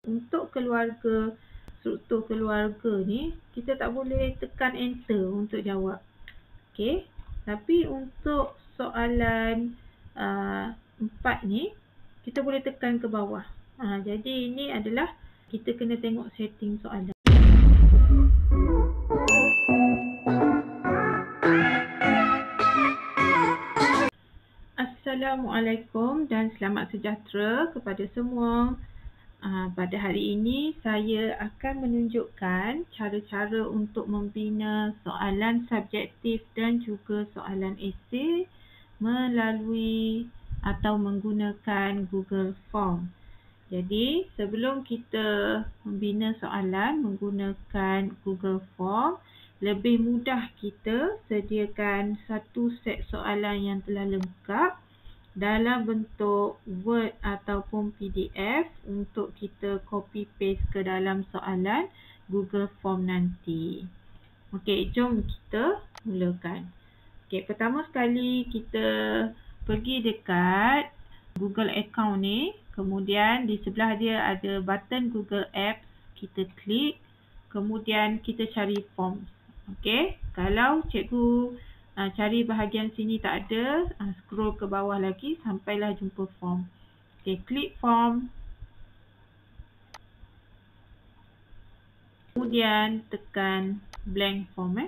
untuk keluarga, struktur keluarga ni, kita tak boleh tekan enter untuk jawab. Okey. Tapi untuk soalan 4 ni, kita boleh tekan ke bawah. Jadi ini adalah kita kena tengok setting soalan. Assalamualaikum dan selamat sejahtera kepada semua. Pada hari ini saya akan menunjukkan cara-cara untuk membina soalan subjektif dan juga soalan esei melalui atau menggunakan Google Form. Jadi sebelum kita membina soalan menggunakan Google Form, lebih mudah kita sediakan satu set soalan yang telah lengkap dalam bentuk Word ataupun PDF untuk kita copy paste ke dalam soalan Google Form nanti. Okey, jom kita mulakan. Okey, pertama sekali kita pergi dekat Google account ni, kemudian di sebelah dia ada button Google Apps, kita klik, kemudian kita cari Forms. Okey, kalau cikgu cari bahagian sini tak ada, scroll ke bawah lagi sampailah jumpa form. Okey, klik form. Kemudian tekan blank form.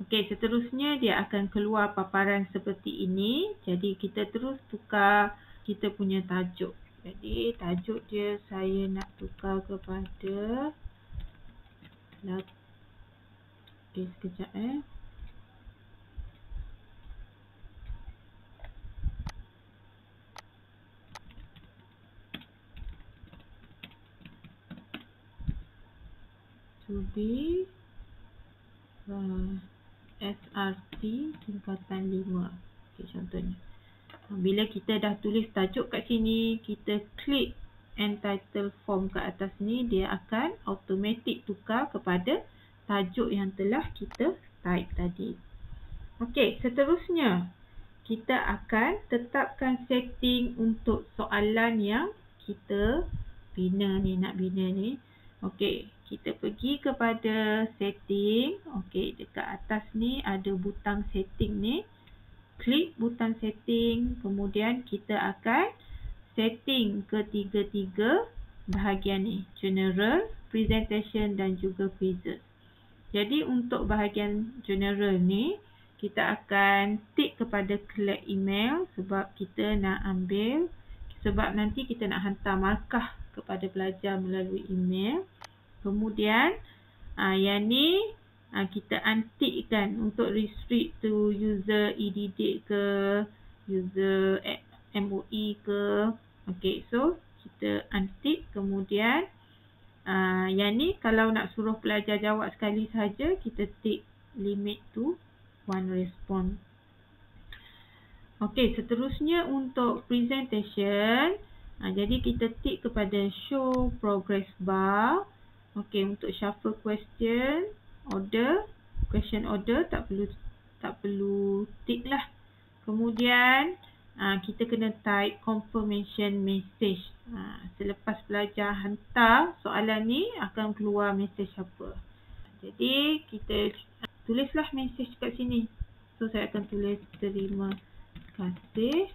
Okey, seterusnya dia akan keluar paparan seperti ini. Jadi kita terus tukar kita punya tajuk. Jadi tajuk dia saya nak tukar kepada okey, sekejap to be SRT tingkatan 5. Okey, contohnya. Bila kita dah tulis tajuk kat sini, kita klik entitle form kat atas ni, dia akan automatic tukar kepada tajuk yang telah kita type tadi. Okey, seterusnya kita akan tetapkan setting untuk soalan yang kita nak bina ni. Okey, kita pergi kepada setting. Okey, dekat atas ni ada butang setting ni. Klik butang setting, kemudian kita akan setting ketiga-tiga bahagian ni, general, presentation dan juga quizzes. Jadi untuk bahagian general ni, kita akan tick kepada collect email sebab kita nak ambil, sebab nanti kita nak hantar markah kepada pelajar melalui email. Kemudian yang ni kita untick kan untuk restrict to user e-didik ke, user MOE ke. Okey, so kita untick. Kemudian yang ni kalau nak suruh pelajar jawab sekali saja, kita tick limit to 1 response. Okey, seterusnya untuk presentation, jadi kita tick kepada show progress bar. Okey, untuk shuffle question order tak perlu tick lah. Kemudian kita kena type confirmation message. Selepas pelajar hantar soalan ni akan keluar message apa. Jadi kita tulislah message kat sini. So saya akan tulis terima kasih.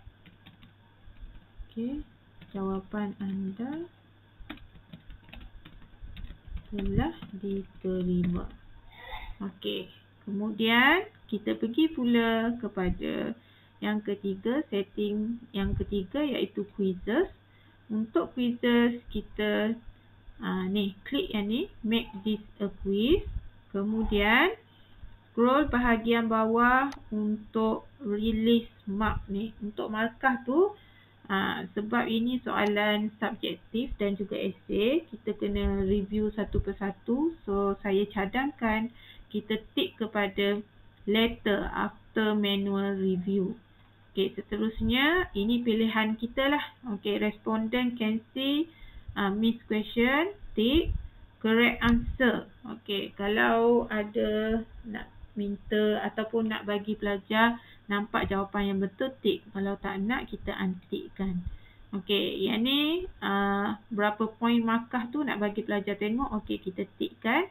Okey, jawapan anda telah diterima. Okey, kemudian kita pergi pula kepada yang ketiga, setting yang ketiga iaitu quizzes. Untuk quizzes kita ni, klik yang ni, make this a quiz. Kemudian scroll bahagian bawah untuk release mark ni. Untuk markah tu, sebab ini soalan subjektif dan juga esei, kita kena review satu persatu. So saya cadangkan kita tick kepada later after manual review. Okey, seterusnya ini pilihan kita lah. Okey, respondent can see miss question, tick. Correct answer. Okey, kalau ada nak minta ataupun nak bagi pelajar nampak jawapan yang betul, tick. Kalau tak nak, kita untick kan. Okey, yang ni berapa poin markah tu nak bagi pelajar tengok. Okey, kita tikkan.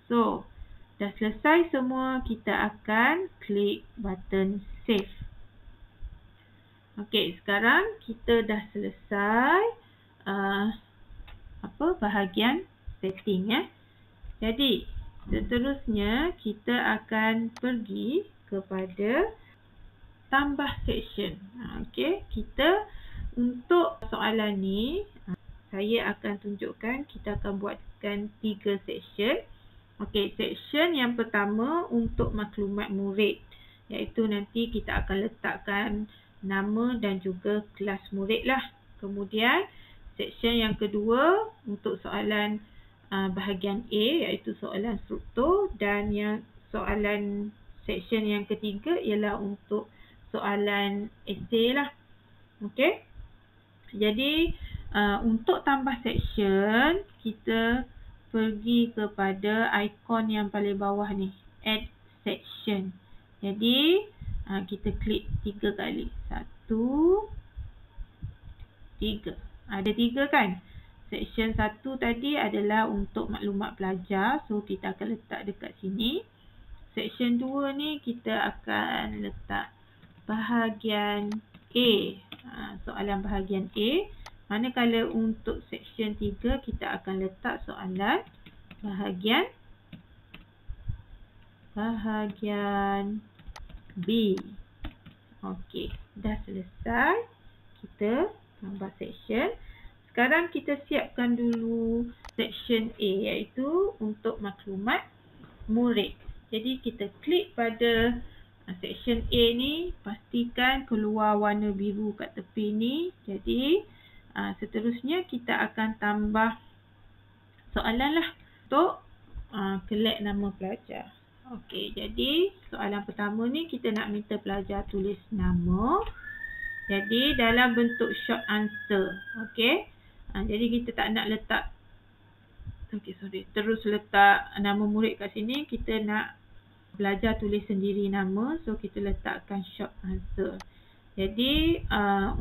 So, dah selesai semua, kita akan klik button save. Okey, sekarang kita dah selesai bahagian setting ya. Jadi, seterusnya kita akan pergi kepada tambah section. Okey, kita untuk soalan ni saya akan tunjukkan, kita akan buatkan 3 section. Okey, section yang pertama untuk maklumat murid, iaitu nanti kita akan letakkan nama dan juga kelas murid lah. Kemudian section yang kedua untuk soalan bahagian A, iaitu soalan struktur, dan yang soalan section yang ketiga ialah untuk soalan esei lah. Okey. Jadi untuk tambah section, kita pergi kepada ikon yang paling bawah ni, add section. Jadi kita klik 3 kali. 1, 3. Ada 3 kan? Section 1 tadi adalah untuk maklumat pelajar. So kita akan letak dekat sini. Section 2 ni kita akan letak bahagian A. Soalan bahagian A. Manakala untuk section 3 kita akan letak soalan bahagian B. Okey, dah selesai. Kita tambah section. Sekarang kita siapkan dulu section A, iaitu untuk maklumat murid. Jadi kita klik pada section A ni, pastikan keluar warna biru kat tepi ni. Jadi seterusnya kita akan tambah soalan lah untuk collect nama pelajar. Okey, jadi soalan pertama ni kita nak minta pelajar tulis nama. Jadi dalam bentuk short answer. Okey. Jadi kita tak nak letak terus letak nama murid kat sini. Kita nak pelajar tulis sendiri nama. So kita letakkan short answer. Jadi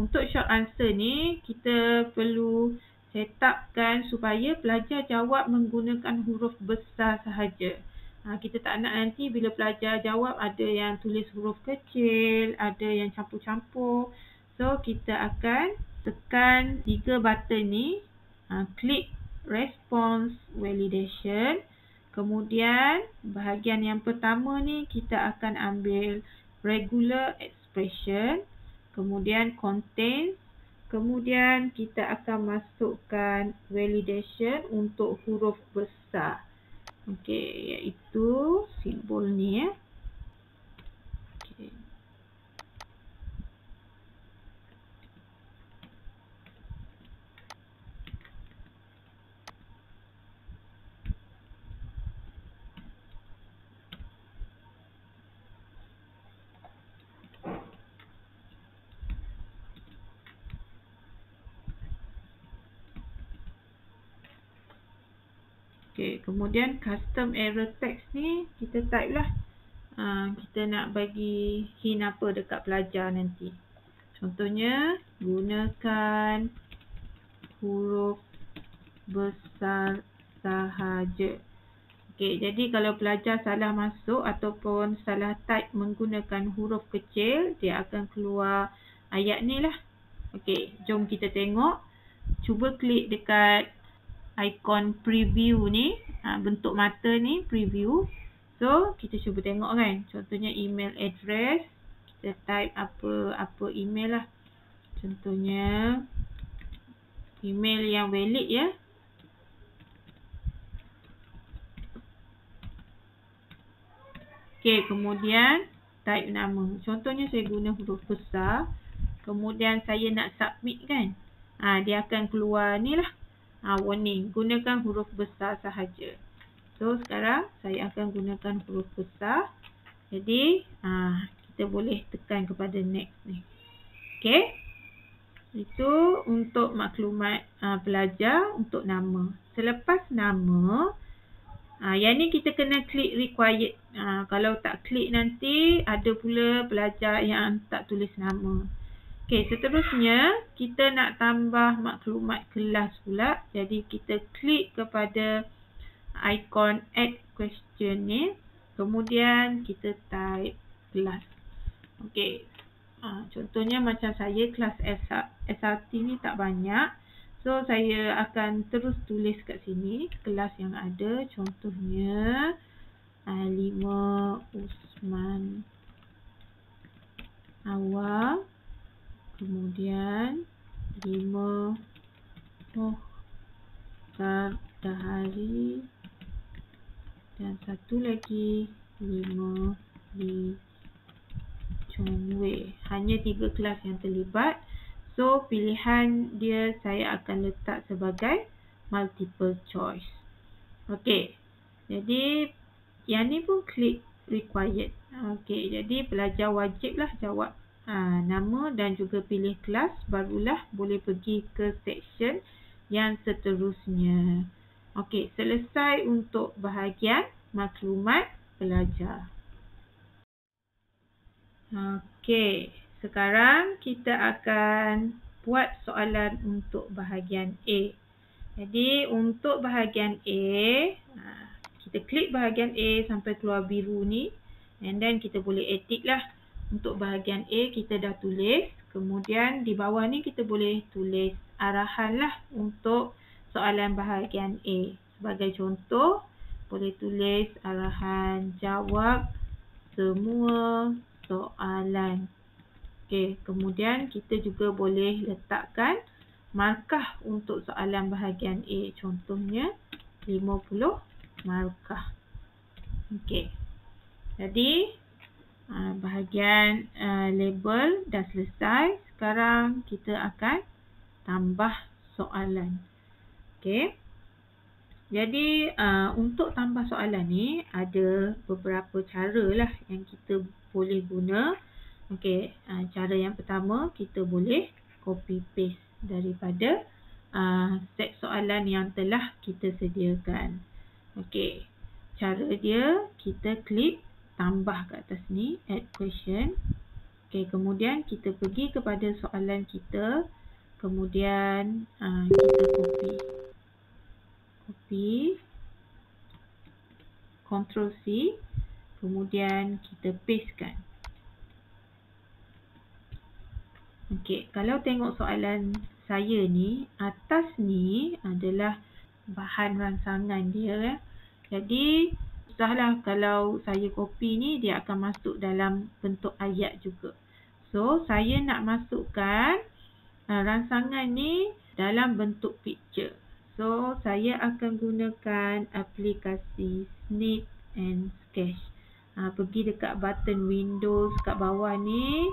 untuk short answer ni kita perlu setupkan supaya pelajar jawab menggunakan huruf besar sahaja. Kita tak nak nanti bila pelajar jawab ada yang tulis huruf kecil, ada yang campur-campur. So kita akan tekan 3 button ni, klik response validation. Kemudian bahagian yang pertama ni kita akan ambil regular expression, kemudian contains, kemudian kita akan masukkan validation untuk huruf besar. Okey, iaitu simbol ni ya. Okey. Okey, kemudian custom error text ni kita type lah. Kita nak bagi hint apa dekat pelajar nanti. Contohnya, gunakan huruf besar sahaja. Okey, jadi kalau pelajar salah masuk ataupun salah type menggunakan huruf kecil, dia akan keluar ayat ni lah. Okey, jom kita tengok. Cuba klik dekat ikon preview ni, bentuk mata ni preview. So kita cuba tengok kan. Contohnya email address, kita type apa email lah. Contohnya email yang valid ya. Okey, kemudian type nama. Contohnya saya guna huruf besar. Kemudian saya nak submit kan. Dia akan keluar ni lah. Warning, gunakan huruf besar sahaja. So sekarang saya akan gunakan huruf besar. Jadi kita boleh tekan kepada next ni. Okey. Itu untuk maklumat pelajar untuk nama. Selepas nama, yang ni kita kena klik required. Kalau tak klik nanti ada pula pelajar yang tak tulis nama. Okey, seterusnya kita nak tambah maklumat kelas pula. Jadi kita klik kepada ikon add question ni. Kemudian kita type kelas. Okey. Contohnya macam saya kelas SRT ni tak banyak. So saya akan terus tulis kat sini kelas yang ada. Contohnya 5 Usman Awal. Kemudian 5 Dahari. Dan satu lagi 5 Li Chong Wei. Hanya 3 kelas yang terlibat. So pilihan dia saya akan letak sebagai multiple choice. Okey. Jadi yang ni pun klik required. Okey, jadi pelajar wajiblah jawab nama dan juga pilih kelas, barulah boleh pergi ke section yang seterusnya. Okey, selesai untuk bahagian maklumat pelajar. Okey, sekarang kita akan buat soalan untuk bahagian A. Jadi untuk bahagian A, kita klik bahagian A sampai keluar biru ni, and then kita boleh edit lah. Untuk bahagian A kita dah tulis, kemudian di bawah ni kita boleh tulis arahan lah untuk soalan bahagian A. Sebagai contoh, boleh tulis arahan jawab semua soalan. Okey, kemudian kita juga boleh letakkan markah untuk soalan bahagian A. Contohnya 50 markah. Okey. Jadi bahagian label dah selesai. Sekarang kita akan tambah soalan. Okey. Jadi untuk tambah soalan ni ada beberapa cara lah yang kita boleh guna. Okey, cara yang pertama kita boleh copy paste daripada set soalan yang telah kita sediakan. Okey, cara dia kita klik tambah kat atas ni, add question. Okey, kemudian kita pergi kepada soalan kita, kemudian kita copy, Ctrl C, kemudian kita pastekan. Okey, kalau tengok soalan saya ni, atas ni adalah bahan ransangan dia ya. Jadi susahlah kalau saya copy ni, dia akan masuk dalam bentuk ayat juga. So saya nak masukkan ransangan ni dalam bentuk picture. So saya akan gunakan aplikasi Snip and Sketch. Pergi dekat button Windows kat bawah ni.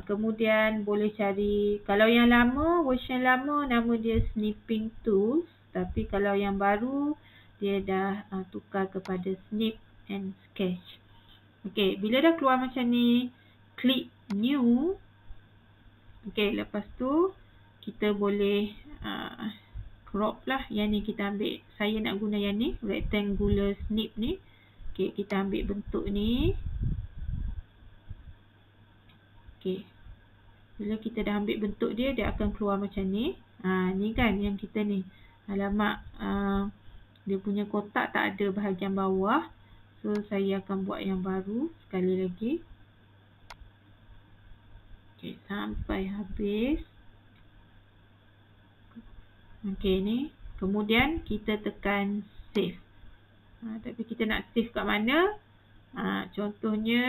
Kemudian boleh cari, kalau yang lama, version lama nama dia Snipping Tools. Tapi kalau yang baru dia dah tukar kepada Snip and Sketch. Okey, bila dah keluar macam ni, klik New. Okey, lepas tu kita boleh crop lah. Yang ni kita ambil, saya nak guna yang ni, rectangular snip ni. Okey, kita ambil bentuk ni. Okey, bila kita dah ambil bentuk dia, dia akan keluar macam ni. Ni kan yang kita ni. Alamak, dia punya kotak tak ada bahagian bawah. So saya akan buat yang baru sekali lagi. Okey, sampai habis. Okey ni. Kemudian kita tekan save. Tapi kita nak save kat mana? Contohnya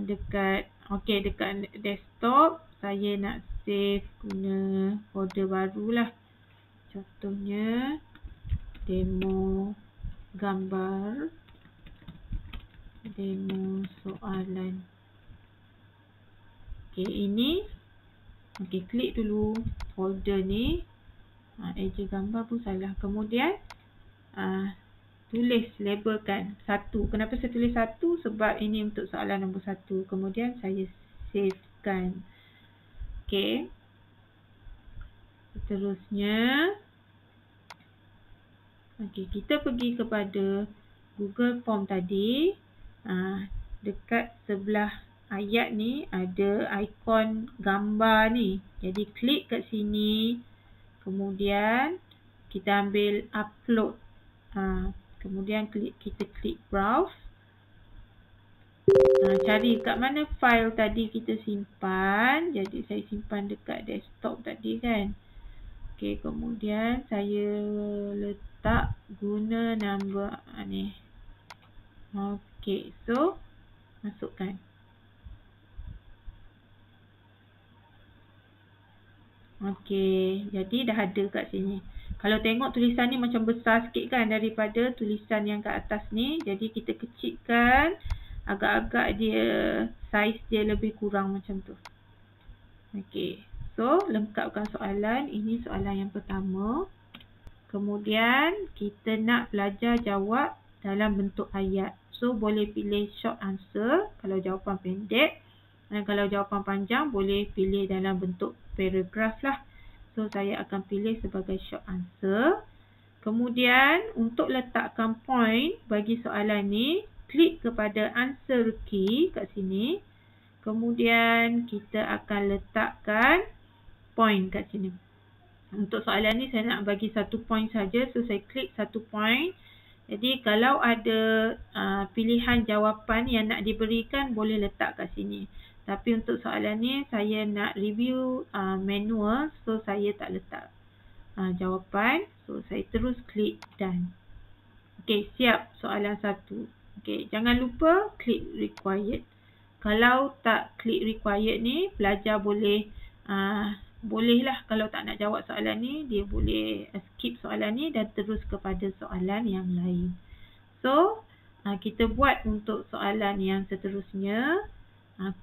dekat desktop. Saya nak save guna folder barulah. Contohnya demo gambar, demo soalan. Okey, ini. Okey, klik dulu folder ni. Eja gambar pun salah. Kemudian tulis, labelkan 1. Kenapa saya tulis 1? Sebab ini untuk soalan nombor 1. Kemudian saya savekan. Okey. Seterusnya, okey, kita pergi kepada Google Form tadi. Dekat sebelah ayat ni ada ikon gambar ni. Jadi klik kat sini. Kemudian kita ambil upload. Kemudian kita klik browse. Cari kat mana file tadi kita simpan. Jadi saya simpan dekat desktop tadi kan. Okey, kemudian saya letak guna nama ni. Okey, so masukkan. Okey, jadi dah ada kat sini. Kalau tengok tulisan ni macam besar sikit kan daripada tulisan yang kat atas ni. Jadi kita kecilkan agak-agak dia, saiz dia lebih kurang macam tu. Okey, so lengkapkan soalan. Ini soalan yang pertama. Kemudian kita nak belajar jawab dalam bentuk ayat. So boleh pilih short answer kalau jawapan pendek. Dan kalau jawapan panjang boleh pilih dalam bentuk paragraf lah. So saya akan pilih sebagai short answer. Kemudian untuk letakkan point bagi soalan ni, klik kepada answer key kat sini. Kemudian kita akan letakkan point kat sini. Untuk soalan ni saya nak bagi 1 point saja. So saya klik 1 point. Jadi kalau ada pilihan jawapan yang nak diberikan boleh letak kat sini. Tapi untuk soalan ni saya nak review manual. So saya tak letak jawapan. So saya terus klik done. Okey, siap soalan 1. Okey, jangan lupa klik required. Kalau tak klik required ni, pelajar boleh bolehlah kalau tak nak jawab soalan ni, dia boleh skip soalan ni dan terus kepada soalan yang lain. So, kita buat untuk soalan yang seterusnya.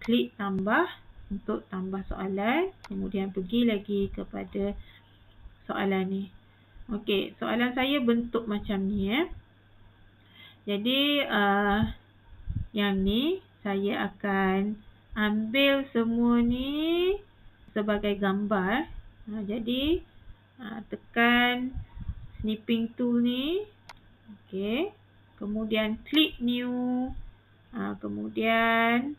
Klik tambah untuk tambah soalan. Kemudian pergi lagi kepada soalan ni. Okey, soalan saya bentuk macam ni Jadi, yang ni saya akan ambil semua ni sebagai gambar. Jadi tekan snipping tool ni. Okey. Kemudian klik new. Kemudian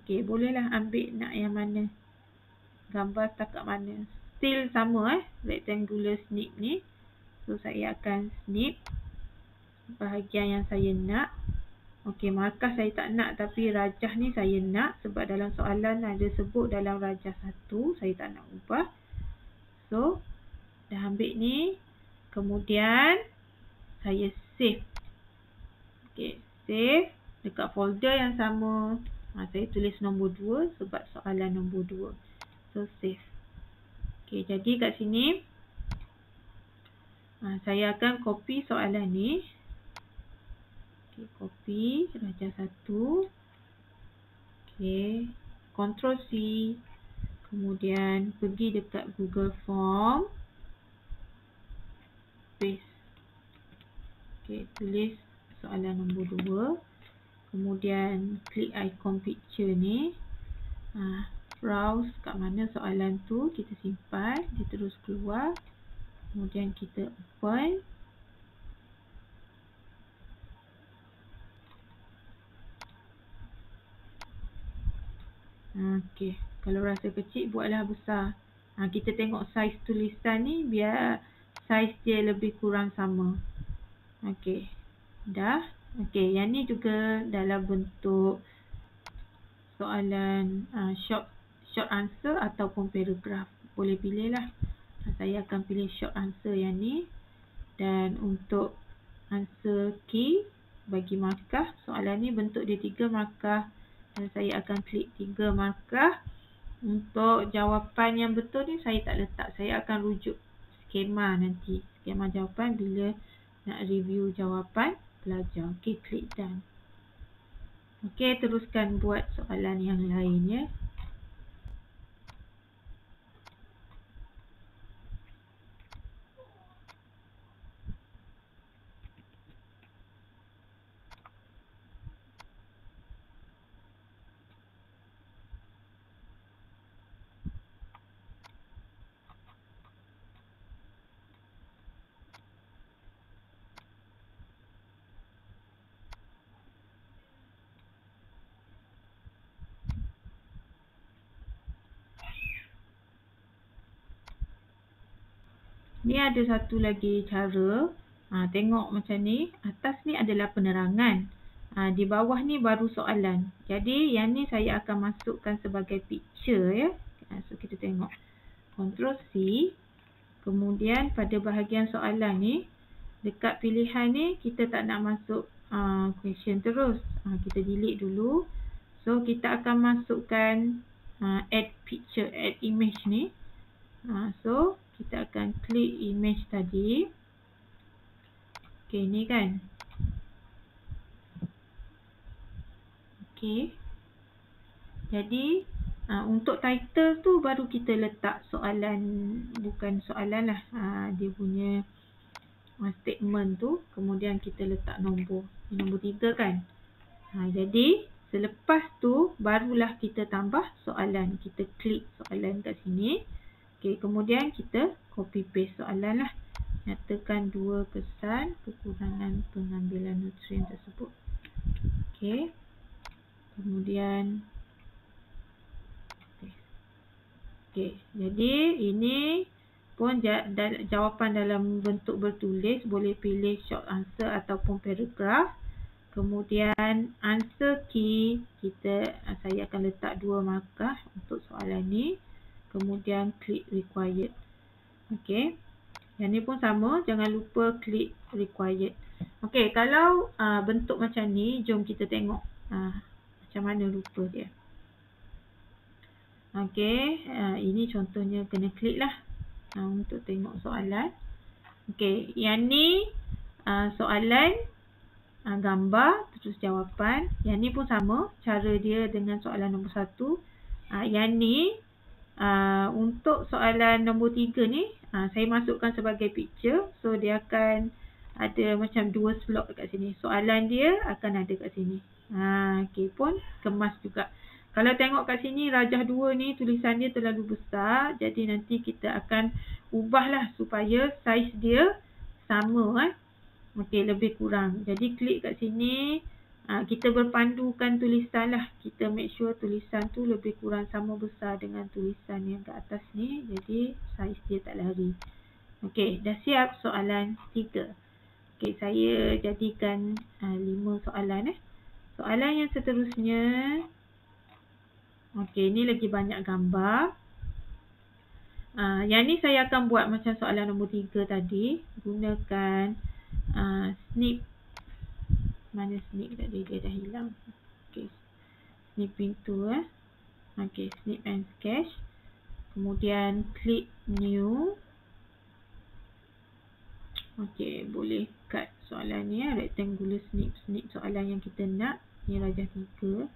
bolehlah ambil nak yang mana. Gambar setakat mana. Still sama rectangular snip ni. So saya akan snip bahagian yang saya nak. Okey, markah saya tak nak tapi rajah ni saya nak sebab dalam soalan ada sebut dalam rajah 1, saya tak nak ubah. So, dah ambil ni. Kemudian saya save. Okey, save dekat folder yang sama. Saya tulis nombor 2 sebab soalan nombor 2. So, save. Okey, jadi kat sini saya akan copy soalan ni. Okay, copy rajah 1. Okay, Ctrl C. Kemudian pergi dekat Google Form. Paste. Okay, tulis soalan nombor 2. Kemudian klik ikon picture ni. Browse kat mana soalan tu, kita simpan. Dia terus keluar. Kemudian kita open. Okey, kalau rasa kecil buatlah besar. Kita tengok saiz tulisan ni biar saiz dia lebih kurang sama. Okey, dah. Okey, yang ni juga dalam bentuk soalan short answer ataupun paragraf. Boleh pilih lah. Saya akan pilih short answer yang ni. Dan untuk answer key bagi markah, soalan ni bentuk dia 3 markah. Dan saya akan klik 3 markah. Untuk jawapan yang betul ni saya tak letak. Saya akan rujuk skema nanti. Skema jawapan bila nak review jawapan pelajar. Okey, klik done. Okey, teruskan buat soalan yang lain Ni ada satu lagi cara. Tengok macam ni. Atas ni adalah penerangan. Di bawah ni baru soalan. Jadi yang ni saya akan masukkan sebagai picture ya. So kita tengok. Ctrl C. Kemudian pada bahagian soalan ni, dekat pilihan ni kita tak nak masuk question terus. Kita delete dulu. So kita akan masukkan add picture, add image ni. So kita akan klik image tadi. Okey, ni kan. Okey. Jadi untuk title tu baru kita letak soalan, bukan soalan lah. Dia punya statement tu. Kemudian kita letak nombor 3 kan. Jadi selepas tu barulah kita tambah soalan. Kita klik soalan kat sini. Okey, kemudian kita copy paste soalan lah. Nyatakan 2 kesan kekurangan pengambilan nutrien tersebut. Okey. Kemudian okey, jadi ini pun jawapan dalam bentuk bertulis. Boleh pilih short answer ataupun paragraph. Kemudian answer key, saya akan letak 2 markah untuk soalan ni. Kemudian klik required. Okey. Yang ni pun sama, jangan lupa klik required. Okey, kalau bentuk macam ni, jom kita tengok macam mana rupa dia. Okey, ini contohnya kena klik lah untuk tengok soalan. Okey, yang ni soalan, gambar, terus jawapan. Yang ni pun sama, cara dia dengan soalan nombor 1. Yang ni untuk soalan nombor 3 ni, saya masukkan sebagai picture. So dia akan ada macam 2 slot dekat sini. Soalan dia akan ada kat sini. Okey, pun kemas juga. Kalau tengok kat sini rajah 2 ni tulisan dia terlalu besar. Jadi nanti kita akan ubahlah supaya saiz dia sama. Okey, lebih kurang. Jadi klik kat sini. Kita berpandukan tulisan lah. Kita make sure tulisan tu lebih kurang sama besar dengan tulisan yang kat atas ni. Jadi saiz dia tak lari. Okey, dah siap soalan 3. Okey, saya jadikan 5 soalan. Soalan yang seterusnya. Okey, ni lagi banyak gambar. Yang ni saya akan buat macam soalan nombor 3 tadi. Gunakan snip. Mana snip tadi? Dia dah hilang. Okey, snip pintu. Okey, snip and sketch. Kemudian klik new. Okey, boleh cut soalan ni rectangular snip soalan yang kita nak. Ni rajah 3.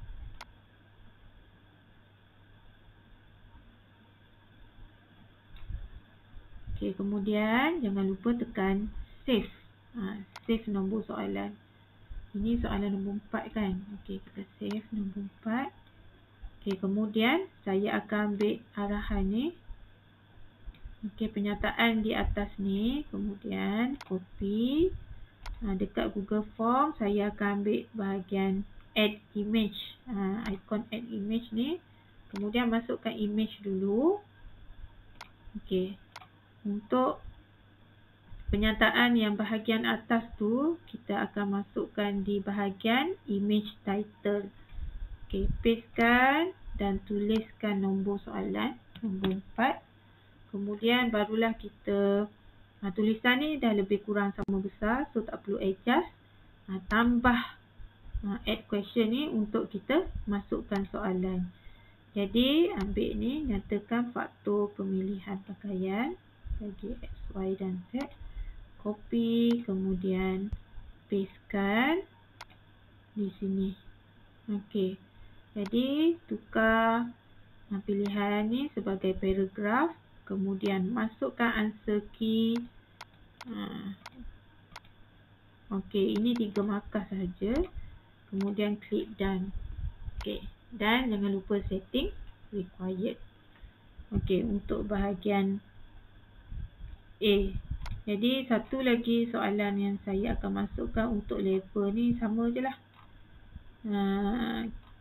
Okey, kemudian jangan lupa tekan save. Save nombor soalan. Ini soalan nombor 4 kan. Okey, kita save nombor 4. Okey, kemudian saya akan ambil arahan ni. Okey, pernyataan di atas ni. Kemudian copy. Dekat Google Form saya akan ambil bahagian add image. Ikon add image ni. Kemudian masukkan image dulu. Okey. Untuk pernyataan yang bahagian atas tu, kita akan masukkan di bahagian image title. Okey, pastekan dan tuliskan nombor soalan, nombor 4. Kemudian barulah kita, tulisan ni dah lebih kurang sama besar, so tak perlu adjust. Tambah add question ni untuk kita masukkan soalan. Jadi ambil ni, nyatakan faktor pemilihan pakaian bagi X, Y dan Z. Copy, kemudian pastekan di sini. Okey. Jadi tukar pilihan ni sebagai paragraph. Kemudian masukkan answer key. Okey, ini 3 markah sahaja. Kemudian klik done. Okey. Dan jangan lupa setting required. Okey, untuk bahagian A. Jadi satu lagi soalan yang saya akan masukkan untuk level ni sama je lah.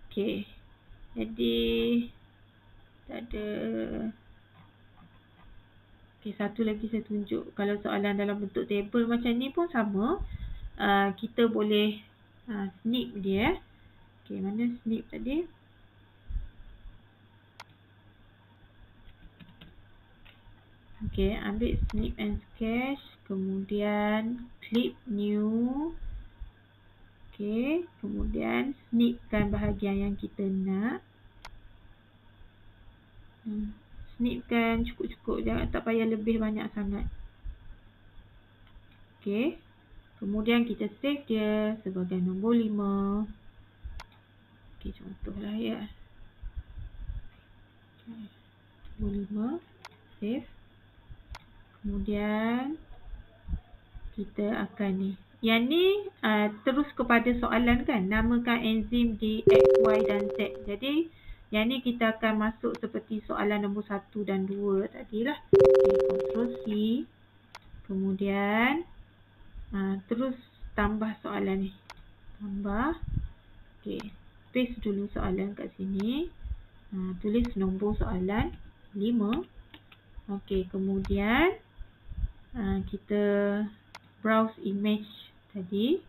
Okey. Jadi tak ada. Okey, satu lagi saya tunjuk. Kalau soalan dalam bentuk table macam ni pun sama. Kita boleh snip dia. Okey, mana snip tadi? Okey, ambil snip and sketch. Kemudian click new. Okey, kemudian snipkan bahagian yang kita nak. Snipkan cukup-cukup, jangan, tak payah lebih banyak sangat. Okey, kemudian kita save dia sebagai nombor 5. Okey, contohlah ya. Nombor 5, save. Kemudian kita akan ni. Yang ni terus kepada soalan kan. Namakan enzim di X, Y dan Z. Jadi yang ni kita akan masuk seperti soalan nombor 1 dan 2 tadilah. Okay, Ctrl C. Kemudian terus tambah soalan ni. Tambah. Okay, paste dulu soalan kat sini. Tulis nombor soalan 5. Okay, kemudian kita browse image tadi,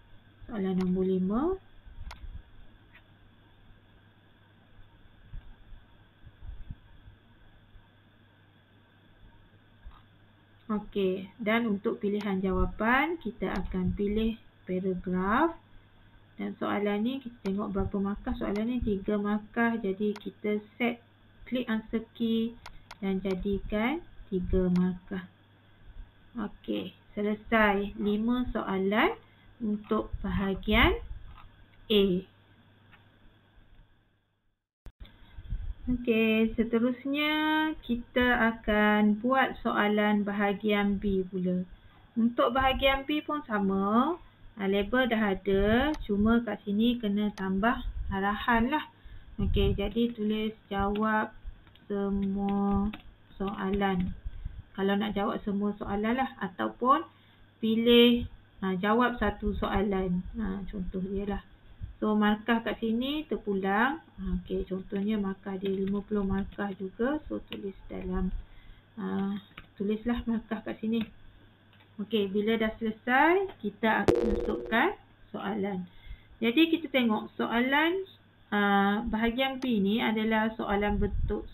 soalan nombor 5. Okey, dan untuk pilihan jawapan kita akan pilih paragraf. Dan soalan ni kita tengok berapa markah. Soalan ni 3 markah, jadi kita set klik answer key dan jadikan 3 markah. Okey, selesai 5 soalan untuk bahagian A. Okey, seterusnya kita akan buat soalan bahagian B pula. Untuk bahagian B pun sama. Label dah ada, cuma kat sini kena tambah arahan lah. Okey, jadi tulis jawab semua soalan. Kalau nak jawab semua soalan lah, ataupun pilih jawab satu soalan. Contoh dia lah. So markah kat sini terpulang. Okey, contohnya markah dia 50 markah juga. So tulis dalam tulislah markah kat sini. Okey, bila dah selesai kita akan masukkan soalan. Jadi kita tengok soalan bahagian B ni adalah soalan bentuk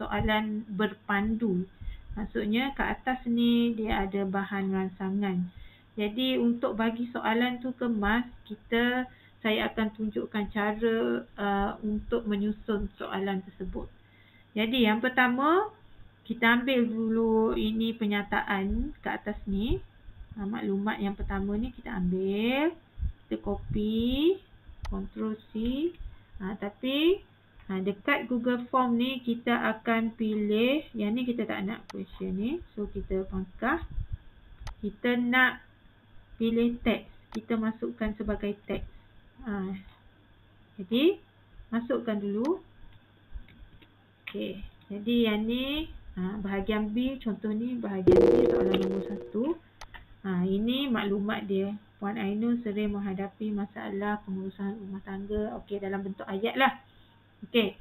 soalan berpandu. Maksudnya kat atas ni dia ada bahan rangsangan. Jadi untuk bagi soalan tu kemas, saya akan tunjukkan cara untuk menyusun soalan tersebut. Jadi yang pertama, kita ambil dulu ini penyataan kat atas ni. Maklumat yang pertama ni kita ambil, kita copy, Ctrl C. Tapi dekat Google Form ni kita akan pilih, yang ni kita tak nak question ni. So kita pangkah. Kita nak pilih teks. Kita masukkan sebagai teks. Jadi masukkan dulu. Okey. Jadi yang ni bahagian B, contoh ni bahagian B soalan nombor 1. Ini maklumat dia. Puan Ainul sering menghadapi masalah pengurusan rumah tangga. Okey, dalam bentuk ayat lah. Okey,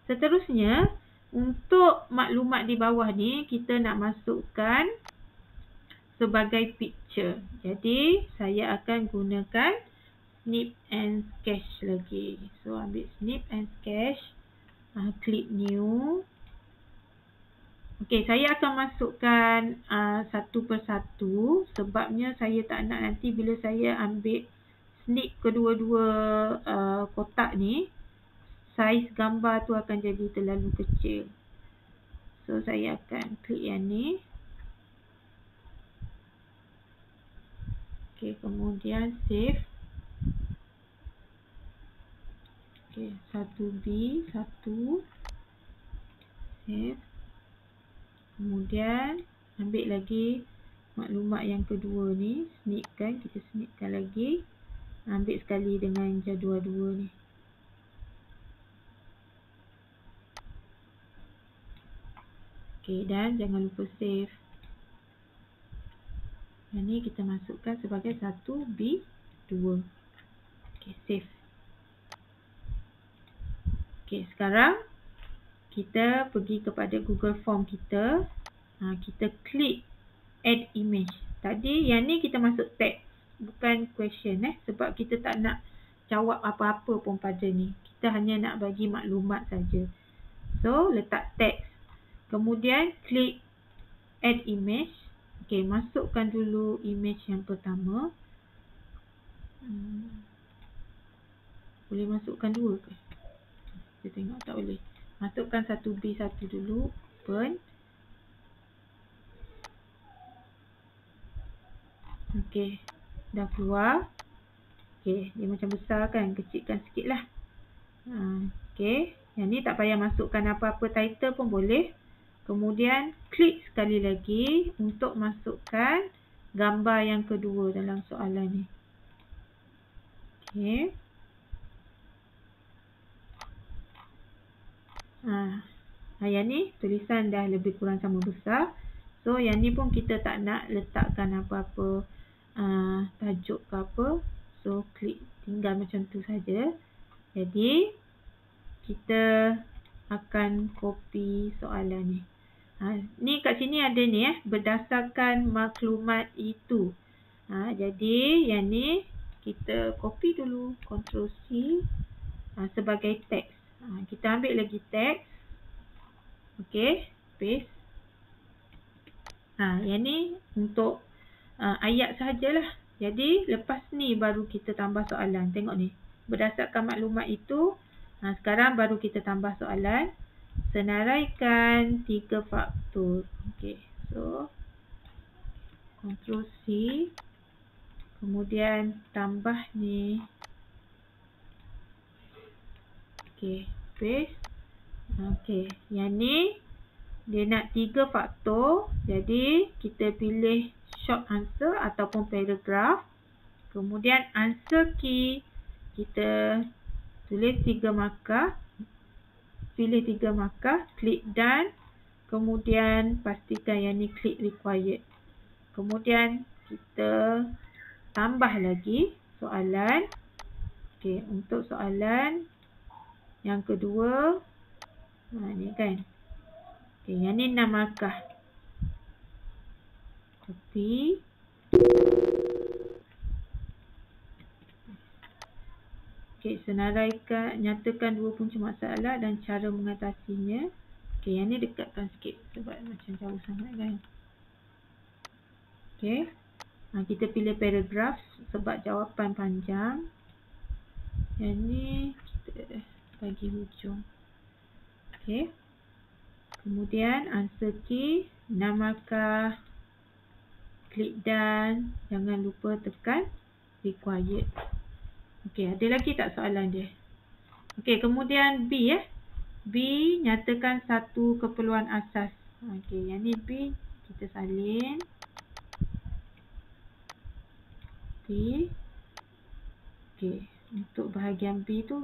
seterusnya untuk maklumat di bawah ni kita nak masukkan sebagai picture. Jadi saya akan gunakan snip and sketch lagi. So ambil snip and sketch, klik new. Okey, saya akan masukkan satu persatu sebabnya saya tak nak nanti bila saya ambil snip kedua-dua kotak ni, saiz gambar tu akan jadi terlalu kecil. So saya akan klik yang ni. Okey, kemudian save. Okey, 1B, 1. Save. Kemudian ambil lagi maklumat yang kedua ni, snipkan, kita snipkan lagi. Ambil sekali dengan jadual 2 ni. Okey, dan jangan lupa save. Yang ni kita masukkan sebagai 1B2. Okey, save. Okey, sekarang kita pergi kepada Google Form kita. kita klik add image. Tadi yang ni kita masuk teks, bukan question sebab kita tak nak jawab apa-apa pun pada ni. Kita hanya nak bagi maklumat saja. So letak teks. Kemudian klik add image. Okey, masukkan dulu image yang pertama. Boleh masukkan dua ke? Kita tengok tak boleh. Masukkan satu B satu dulu. Open. Okey, dah keluar. Okey, dia macam besar kan? Kecilkan sikit lah. Okey, yang ni tak payah masukkan apa-apa title pun boleh. Kemudian klik sekali lagi untuk masukkan gambar yang kedua dalam soalan ni. Okey. Yang ni tulisan dah lebih kurang sama besar. So yang ni pun kita tak nak letakkan apa-apa tajuk ke apa. So klik, tinggal macam tu saja. Jadi kita akan copy soalan ni. Ni kat sini ada ni berdasarkan maklumat itu. Jadi yang ni kita copy dulu, Ctrl C sebagai teks. Kita ambil lagi teks. Okey, paste. Yang ni untuk ayat sahajalah. Jadi lepas ni baru kita tambah soalan. Tengok ni. Berdasarkan maklumat itu, sekarang baru kita tambah soalan. Senaraikan 3 faktor. Okey. So Ctrl C. Kemudian tambah ni. Okey, paste. Okey, yang ni dia nak 3 faktor. Jadi kita pilih short answer ataupun paragraph. Kemudian answer key kita tulis 3 markah. Pilih 3 markah, klik done. Kemudian pastikan yang ni klik required. Kemudian kita tambah lagi soalan. Okey, untuk soalan yang kedua, ni kan. Okey, yang ni 6 markah. Copy. Okey, senaraikan, nyatakan 2 punca masalah dan cara mengatasinya. Okey, yang ni dekatkan sikit sebab macam jauh sangat kan. Okey. Kita pilih paragraph sebab jawapan panjang. Yang ni kita bagi hujung. Okey. Kemudian answer key 6 markah. Klik done. Jangan lupa tekan required. Okey, ada lagi tak soalan dia? Okey, kemudian B B nyatakan satu keperluan asas. Okey, yang ni B kita salin. B. Okey, untuk bahagian B tu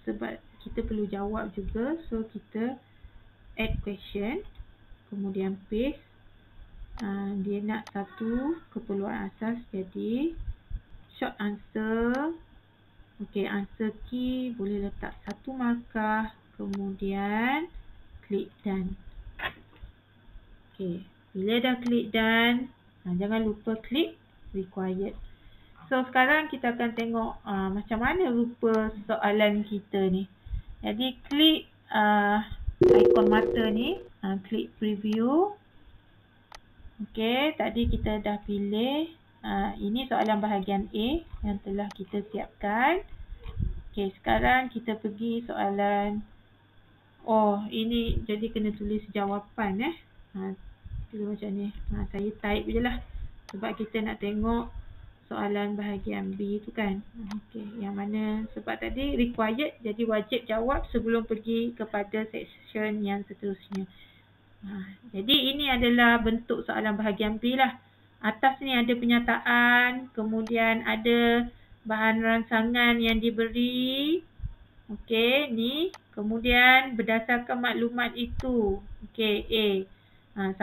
sebab kita perlu jawab juga, so kita add question. Kemudian paste. Dia nak satu keperluan asas, jadi short answer. Okey, answer key boleh letak 1 markah. Kemudian klik done. Okey, bila dah klik done, jangan lupa klik required. So sekarang kita akan tengok macam mana rupa soalan kita ni. Jadi klik ikon mata ni, klik preview. Okey, tadi kita dah pilih. Ini soalan bahagian A yang telah kita siapkan. Okey, sekarang kita pergi soalan. Oh, ini jadi kena tulis jawapan tulis macam ni. Saya type je lah sebab kita nak tengok soalan bahagian B tu kan. Okey, yang mana sebab tadi required, jadi wajib jawab sebelum pergi kepada section yang seterusnya. Jadi ini adalah bentuk soalan bahagian B lah. Atas ni ada penyataan, kemudian ada bahan rangsangan yang diberi. Okey, ni. Kemudian berdasarkan maklumat itu. Okey, A. 1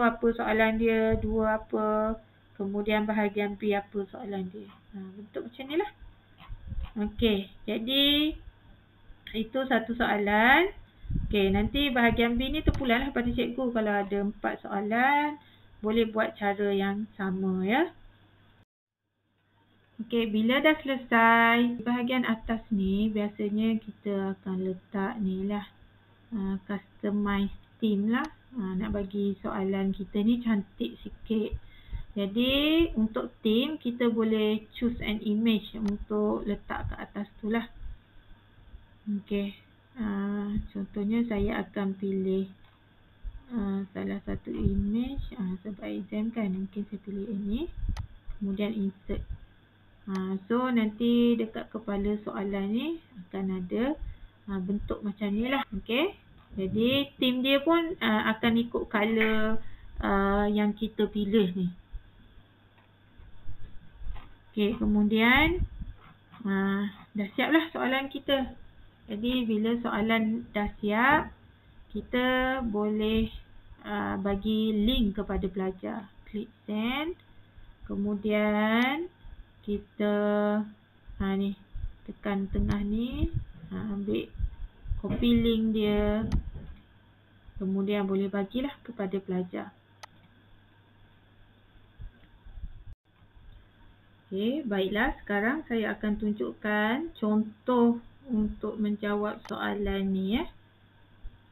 apa soalan dia, 2 apa. Kemudian bahagian B apa soalan dia. Bentuk macam ni lah. Okey, jadi itu satu soalan. Okey. Okey, nanti bahagian B ni terpulang lah pada cikgu. Kalau ada 4 soalan, boleh buat cara yang sama ya. Okey, bila dah selesai bahagian atas ni, biasanya kita akan letak ni lah, customize theme lah. Nak bagi soalan kita ni cantik sikit. Jadi untuk theme, kita boleh choose an image untuk letak kat atas tu lah. Okey. Contohnya saya akan pilih salah satu image sebab exam kan, mungkin saya pilih ini, kemudian insert. So nanti dekat kepala soalan ni akan ada bentuk macam ni lah. Okey. Jadi theme dia pun akan ikut color yang kita pilih ni. Okey, kemudian dah siap lah soalan kita. Jadi bila soalan dah siap, kita boleh bagi link kepada pelajar. Klik send. Kemudian kita ni tekan tengah ni, ambil copy link dia. Kemudian boleh bagilah kepada pelajar. Okey, baiklah, sekarang saya akan tunjukkan contoh untuk menjawab soalan ni ya.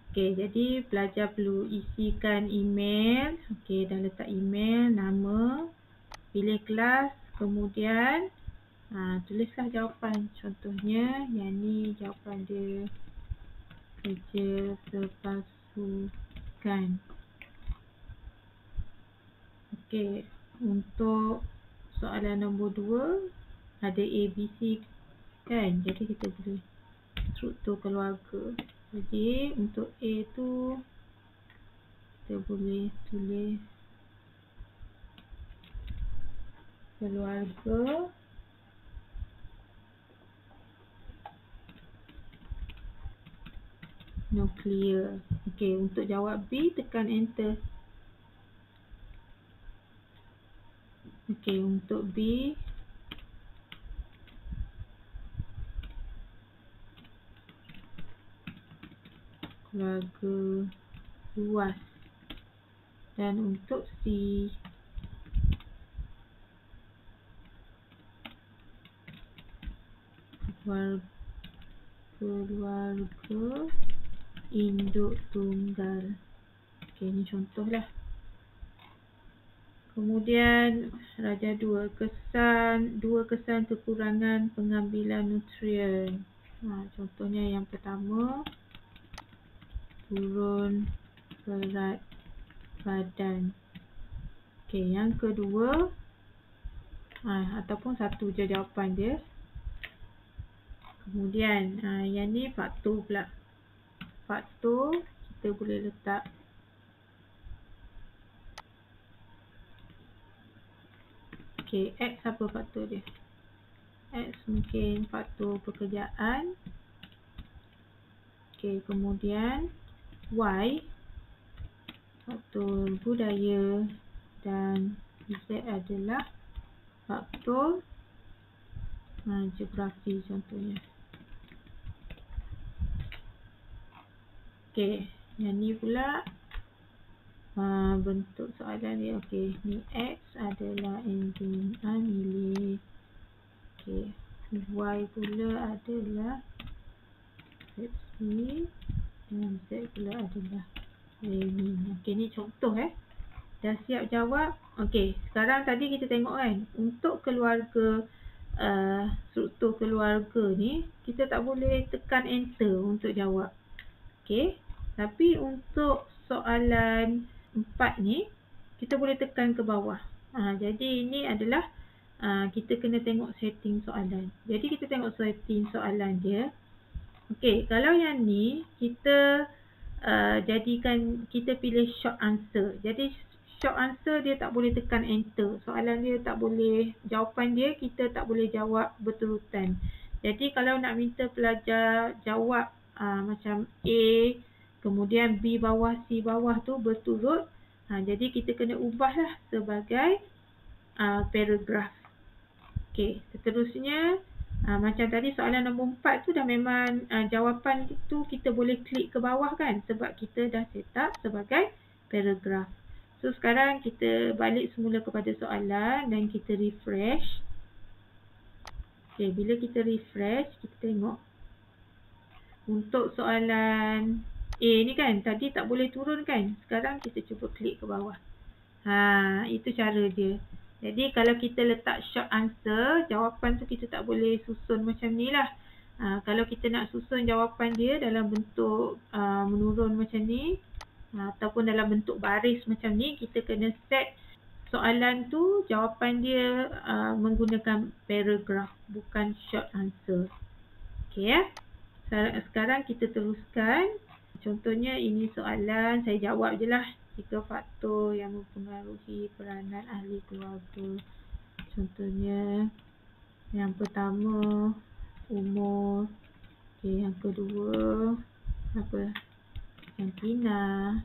Okey, jadi pelajar perlu isikan email. Okey, dah letak email, nama, pilih kelas, kemudian tulislah jawapan. Contohnya yang ni jawapan dia, kerja sepasukan. Okey, untuk soalan nombor 2 ada ABC kan, jadi kita boleh struktur keluarga. Jadi untuk A tu kita boleh tulis keluarga nuklear. Okey, untuk jawab B tekan enter. Okey, untuk B keluarga luas. Dan untuk C keluarga induk tunggal. Okey, ni contoh lah. Kemudian darjah 2, kesan kekurangan pengambilan nutrien. Contohnya yang pertama, turun berat badan. Okey, yang kedua, ataupun satu je jawapan dia. Kemudian yang ni faktor pula. Faktor kita boleh letak X apa faktor dia? X mungkin faktor pekerjaan. Okey, kemudian Y faktor budaya dan Z adalah faktor geografi contohnya. Okey, yang ni pula bentuk soalan dia. Okey, ni X adalah enjin milik. Okey, Y pula adalah Pepsi dan Z pula adalah Lenin. Okey, ni contoh dah siap jawab. Okey, sekarang tadi kita tengok kan, untuk keluarga struktur keluarga ni kita tak boleh tekan enter untuk jawab. Okey, tapi untuk soalan 4 ni kita boleh tekan ke bawah. Jadi ini adalah kita kena tengok setting soalan. Jadi kita tengok setting soalan dia. Okey, kalau yang ni kita jadikan, kita pilih short answer. Jadi short answer dia tak boleh tekan enter. Soalan dia tak boleh, jawapan dia kita tak boleh jawab berturutan. Jadi kalau nak minta pelajar jawab macam A, kemudian B bawah, C bawah tu berturut, jadi kita kena ubahlah sebagai paragraf. Okey, seterusnya Macam tadi soalan nombor 4 tu dah memang jawapan tu kita boleh klik ke bawah kan, sebab kita dah set up sebagai paragraf. So sekarang kita balik semula kepada soalan dan kita refresh. Okay, bila kita refresh, kita tengok untuk soalan A ni kan, tadi tak boleh turun kan, sekarang kita cuba klik ke bawah. Itu cara dia. Jadi kalau kita letak short answer, jawapan tu kita tak boleh susun macam ni lah. Kalau kita nak susun jawapan dia dalam bentuk menurun macam ni, ataupun dalam bentuk baris macam ni, kita kena set soalan tu, jawapan dia menggunakan paragraf, bukan short answer. Okay ya. Sekarang kita teruskan. Contohnya ini soalan, saya jawab je lah. 3 faktor yang mempengaruhi peranan ahli keluarga. Contohnya yang pertama umur. Okay, yang kedua apa? Jantina.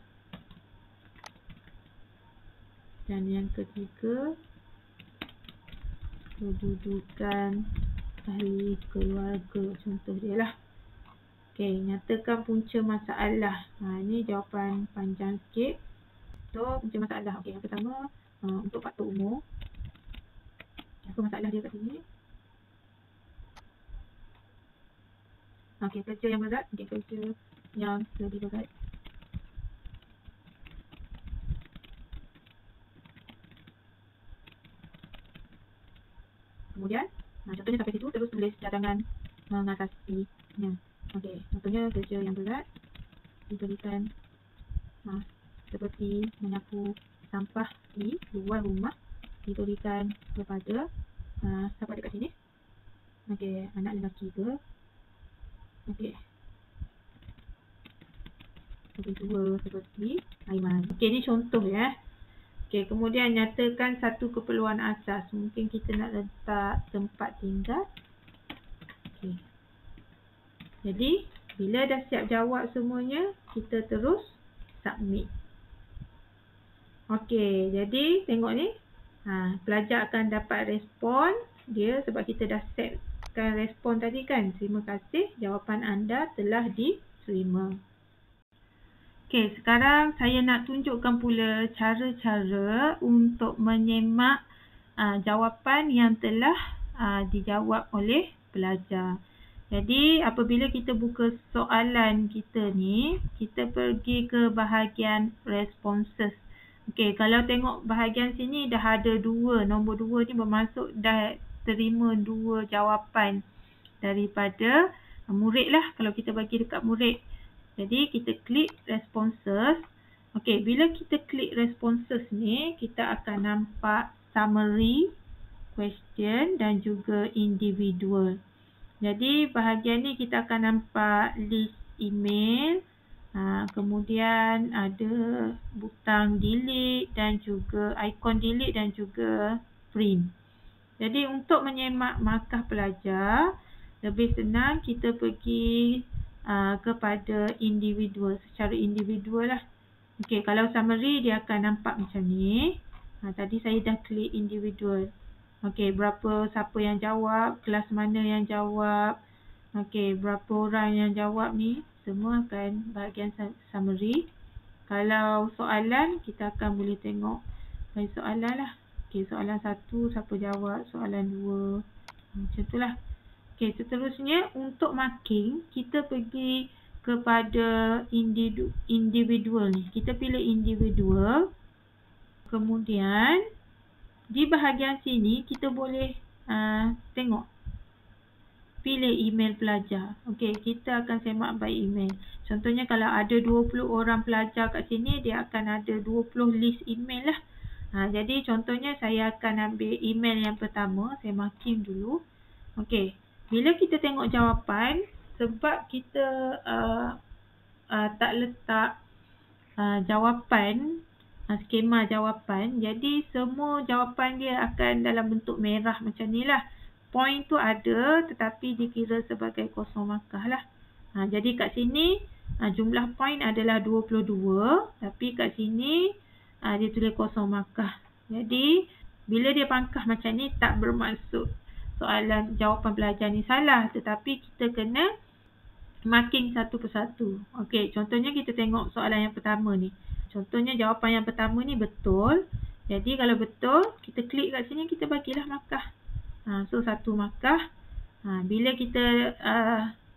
Dan yang ketiga kedudukan ahli keluarga. Contoh dia lah. Okay, nyatakan punca masalah. Ini jawapan panjang sikit. So, punca masalah. Okay, yang pertama untuk faktor umur. Apa masalah dia kat sini? Okay, kerja yang berat. Okay, kerja yang lebih berat. Kemudian, contohnya sampai situ, terus tulis cadangan mengatasinya. Okay, contohnya kerja yang berat diberikan seperti menyapu sampah di luar rumah, diberikan kepada siapa dekat sini? Okay, anak lelaki ke? Okay. Kedua seperti Aiman. Okay, ni contoh ya. Okay, kemudian nyatakan satu keperluan asas. Mungkin kita nak letak tempat tinggal. Okay. Jadi, bila dah siap jawab semuanya, kita terus submit. Okey, jadi tengok ni. Pelajar akan dapat respon dia sebab kita dah setkan respon tadi kan. Terima kasih, jawapan anda telah diterima. Okey, sekarang saya nak tunjukkan pula cara-cara untuk menyemak jawapan yang telah dijawab oleh pelajar. Jadi, apabila kita buka soalan kita ni, kita pergi ke bahagian responses. Okey, kalau tengok bahagian sini dah ada 2, nombor 2 ni bermaksud dah terima 2 jawapan daripada murid lah, kalau kita bagi dekat murid. Jadi, kita klik responses. Okey, bila kita klik responses ni, kita akan nampak summary, question dan juga individual. Jadi, bahagian ni kita akan nampak list email. Kemudian ada butang delete dan juga ikon delete dan juga print. Jadi untuk menyemak markah pelajar, lebih senang kita pergi kepada individual, secara individual lah. Okey, kalau summary dia akan nampak macam ni. Tadi saya dah klik individual. Okey, siapa yang jawab, kelas mana yang jawab. Okey, berapa orang yang jawab ni, semua akan bahagian summary. Kalau soalan, kita akan boleh tengok soalan lah. Okey, soalan 1, siapa jawab, soalan 2. Macam tu lah. Okey, seterusnya untuk marking, kita pergi kepada individual ni. Kita pilih individual. Kemudian, di bahagian sini, kita boleh tengok. Pilih email pelajar. Okey, kita akan semak by email. Contohnya kalau ada 20 orang pelajar kat sini, dia akan ada 20 list email lah. Jadi contohnya saya akan ambil email yang pertama, saya marking dulu. Okey, bila kita tengok jawapan, sebab kita tak letak jawapan, skema jawapan, jadi semua jawapan dia akan dalam bentuk merah macam ni lah. Point tu ada tetapi dikira sebagai kosong markah lah. Jadi kat sini jumlah point adalah 22, tapi kat sini dia tulis kosong markah. Jadi bila dia pangkah macam ni tak bermaksud soalan jawapan pelajar ni salah, tetapi kita kena marking satu persatu. Okey, contohnya kita tengok soalan yang pertama ni. Contohnya jawapan yang pertama ni betul. Jadi kalau betul, kita klik kat sini, kita bagilah markah. So 1 markah. Bila kita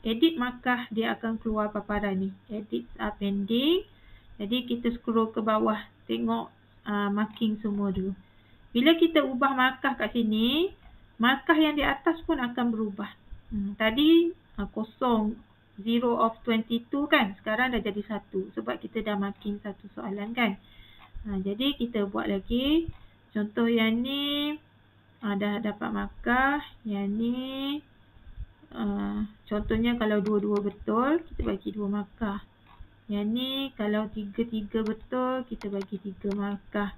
edit markah, dia akan keluar paparan ni. Edit pending. Jadi kita scroll ke bawah, tengok marking semua dulu. Bila kita ubah markah kat sini, markah yang di atas pun akan berubah. Tadi kosong, 0 of 22 kan. Sekarang dah jadi 1 sebab kita dah marking satu soalan kan. Jadi kita buat lagi. Contoh yang ni dah dapat markah. Yang ni contohnya kalau 2-2 betul, kita bagi 2 markah. Yang ni kalau 3-3 betul, kita bagi 3 markah.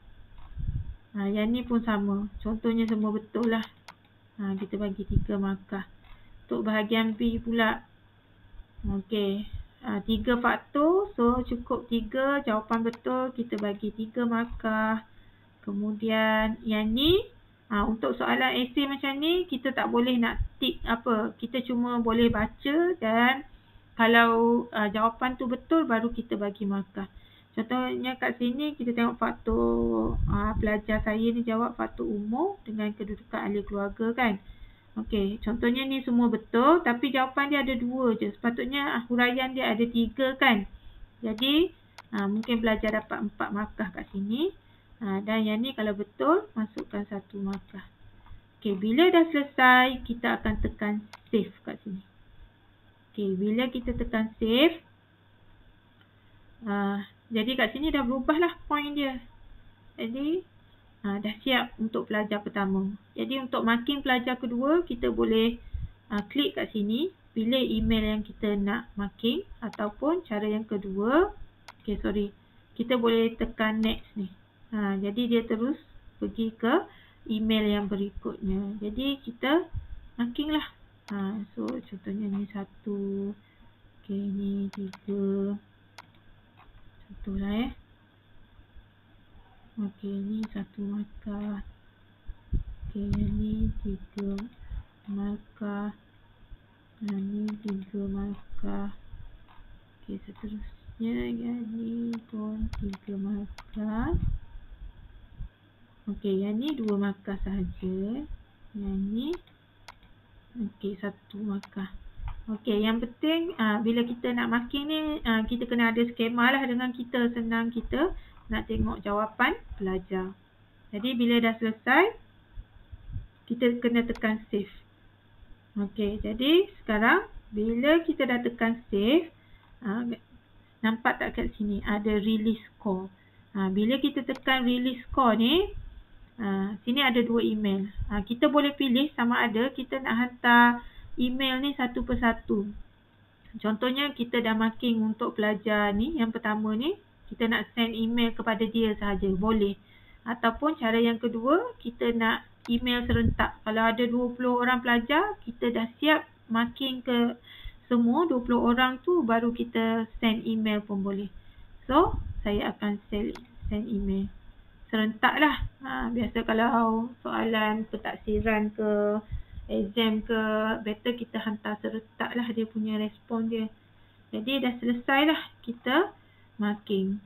Yang ni pun sama. Contohnya semua betul lah. Kita bagi 3 markah. Untuk bahagian B pula. Okey. 3 faktor. So cukup 3. Jawapan betul. Kita bagi 3 markah. Kemudian yang ni. Untuk soalan esei macam ni, kita tak boleh nak tick apa. Kita cuma boleh baca dan kalau jawapan tu betul, baru kita bagi markah. Contohnya kat sini, kita tengok faktor pelajar saya ni jawab faktor umur dengan kedudukan ahli keluarga kan. Okey, contohnya ni semua betul, tapi jawapan dia ada 2 je. Sepatutnya huraian dia ada 3 kan. Jadi, mungkin pelajar dapat 4 markah kat sini. Dan yang ni kalau betul, masukkan 1 markah. Okey, bila dah selesai, kita akan tekan save kat sini. Okey, bila kita tekan save, jadi kat sini dah berubah lah point dia. Jadi, dah siap untuk pelajar pertama. Jadi, untuk marking pelajar kedua, kita boleh klik kat sini, pilih email yang kita nak marking. Ataupun cara yang kedua, kita boleh tekan next ni. Jadi dia terus pergi ke email yang berikutnya. Jadi kita marking lah. So contohnya ni 1. Okey, ni 3. Contohlah Okey, ni 1 markah. Okey, yang ni 3 markah. Yang ni 3 markah. Okey, seterusnya yang ni pun 3 markah. Okey, yang ni 2 markah sahaja. Yang ni okey, 1 markah. Okey, yang penting bila kita nak marking ni, kita kena ada skema lah dengan kita. Senang kita nak tengok jawapan pelajar. Jadi bila dah selesai, kita kena tekan save. Okey, jadi sekarang bila kita dah tekan save, nampak tak kat sini ada release score. Bila kita tekan release score ni, sini ada 2 email. Kita boleh pilih sama ada kita nak hantar email ni satu persatu. Contohnya kita dah marking untuk pelajar ni, yang pertama ni, kita nak send email kepada dia sahaja, boleh. Ataupun cara yang kedua, kita nak email serentak. Kalau ada 20 orang pelajar, kita dah siap marking ke semua 20 orang tu, baru kita send email pun boleh. So, saya akan send email serentak lah. Biasa kalau soalan pentaksiran ke, exam ke, better kita hantar serentak lah dia punya respon dia. Jadi dah selesai lah kita marking.